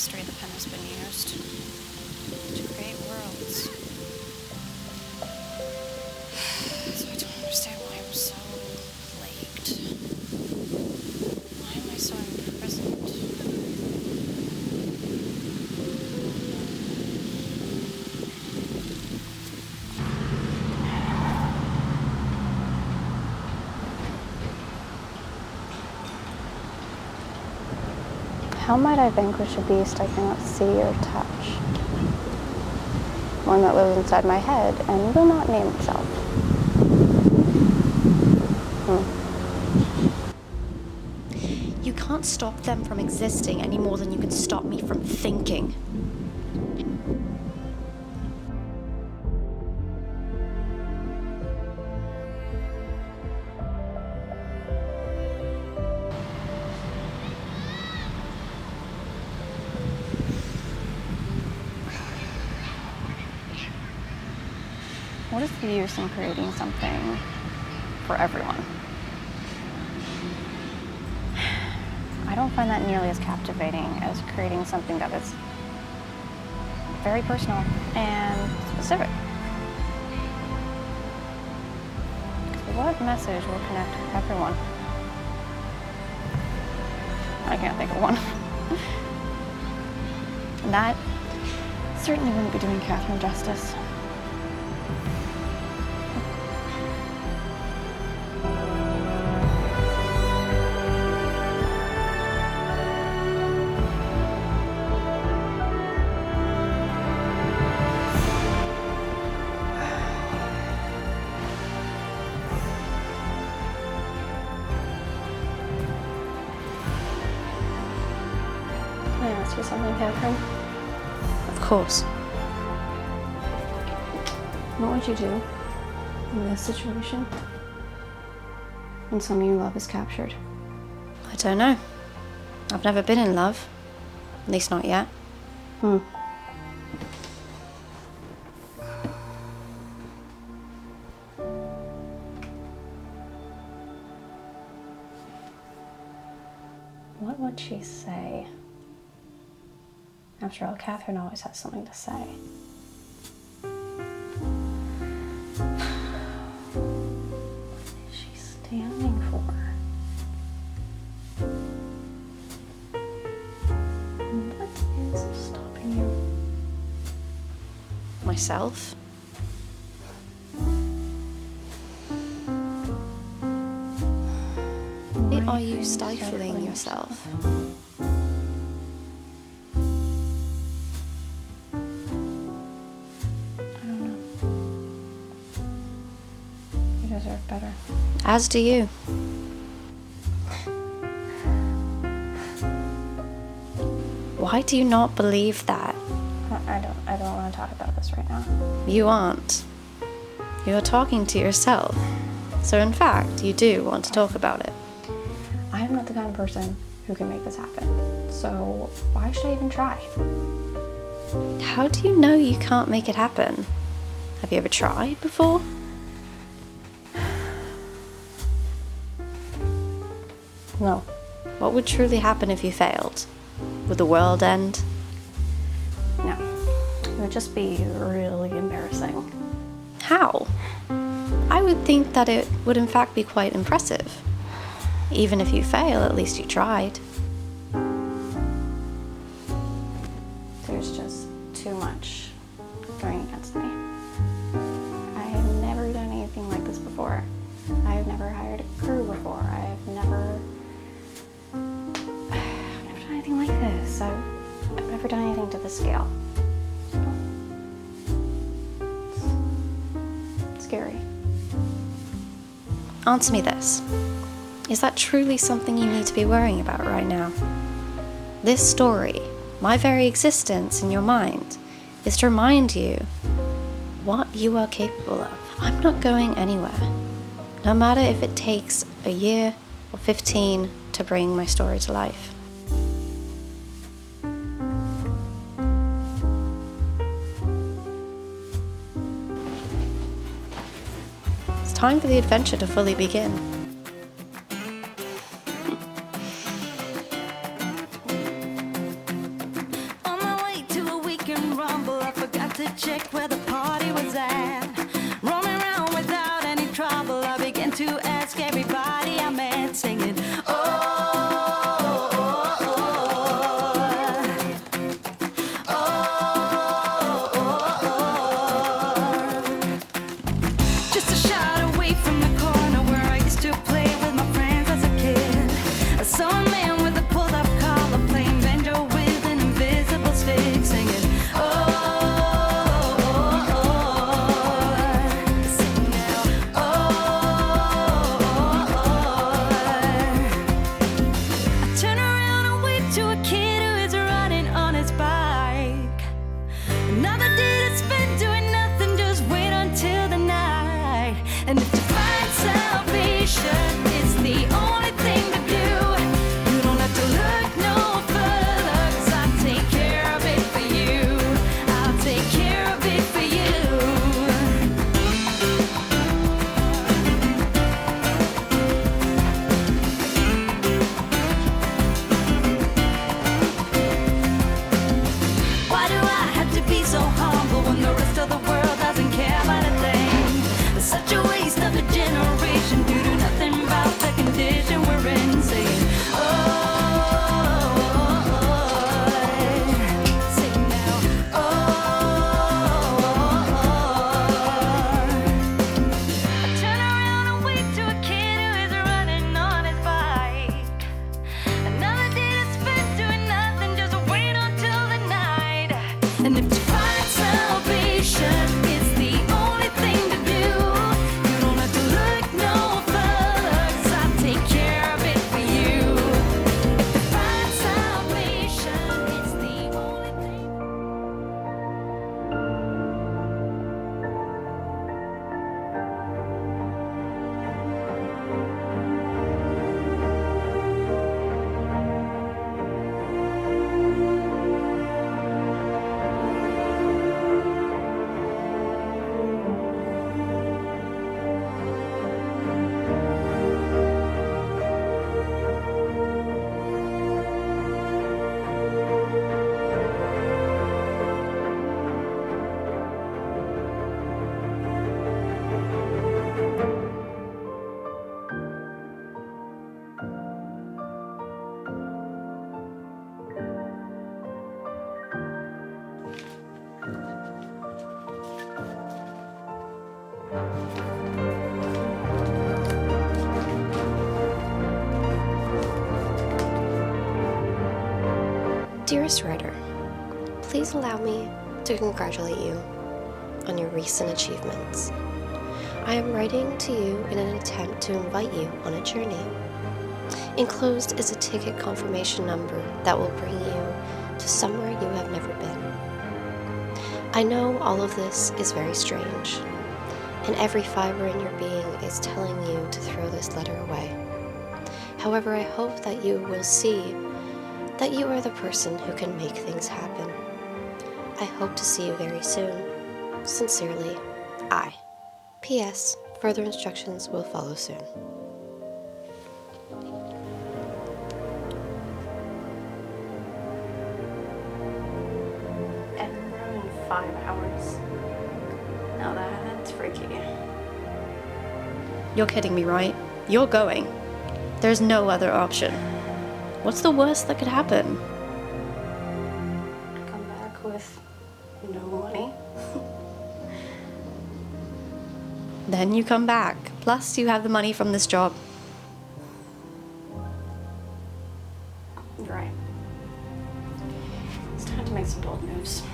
history the pen has been used to create worlds. So I don't understand why I'm so plagued. Why am I so imprisoned? How might I vanquish a beast I cannot see or touch? One that lives inside my head and will not name itself. You can't stop them from existing any more than you can stop me from thinking. What is the use in creating something for everyone? I don't find that nearly as captivating as creating something that is very personal and specific. What message will connect with everyone? I can't think of one. And that certainly wouldn't be doing Catherine justice. Can I ask you something, Catherine? Of course. What would you do in this situation when someone you love is captured? I don't know. I've never been in love. At least not yet. What would she say? After all, Catherine always has something to say. What is she standing for? What is stopping you? Myself? Why are you stifling yourself? You deserve better. As do you. Why do you not believe that? I don't want to talk about this right now. You aren't. You're talking to yourself. So in fact, you do want to talk about it. I'm not the kind of person who can make this happen. So why should I even try? How do you know you can't make it happen? Have you ever tried before? No. What would truly happen if you failed? Would the world end? No. It would just be really embarrassing. How? I would think that it would in fact be quite impressive. Even if you fail, at least you tried. There's just too much going against me. I have never done anything like this before. I have never hired a crew before. I've never done anything like this. I've never done anything to this scale. It's scary. Answer me this. Is that truly something you need to be worrying about right now? This story, my very existence in your mind, is to remind you what you are capable of. I'm not going anywhere. No matter if it takes a year or 15 to bring my story to life. It's time for the adventure to fully begin. to ask everybody I met, singing, oh. Just a shot away from the corner where I used to play with my friends as a kid. I saw a man with a pulled-up collar playing banjo with an invisible stick, singing, oh. Sing now, I turn around and wave to a kid who is running on his bike. Another day to spend doing nothing, just wait until the night. And if to find salvation is the only thing to do, you don't have to look no further, 'cause I'll take care of it for you. I'll take care of it for you. Why do I have to be so humble when the rest of the world doesn't care about a thing? It's such a waste of a generation due to nothing about the condition we're in. Saying, oh, sing now, I turn around and wave to a kid who is running on his bike. Another day to spend doing nothing, just wait until the night. And if to find salvation is the only thing to do, you don't have to look no further, 'cause I'll take care of it for you. If to find salvation is the only thing. Dearest writer, please allow me to congratulate you on your recent achievements. I am writing to you in an attempt to invite you on a journey. Enclosed is a ticket confirmation number that will bring you to somewhere you have never been. I know all of this is very strange, and every fiber in your being is telling you to throw this letter away. However, I hope that you will see that you are the person who can make things happen. I hope to see you very soon. Sincerely, I. P.S. Further instructions will follow soon. Edinburgh in 5 hours. Now that's freaky. You're kidding me, right? You're going. There's no other option. What's the worst that could happen? Come back with no money. Then you come back. Plus, you have the money from this job. Right. It's time to make some bold moves.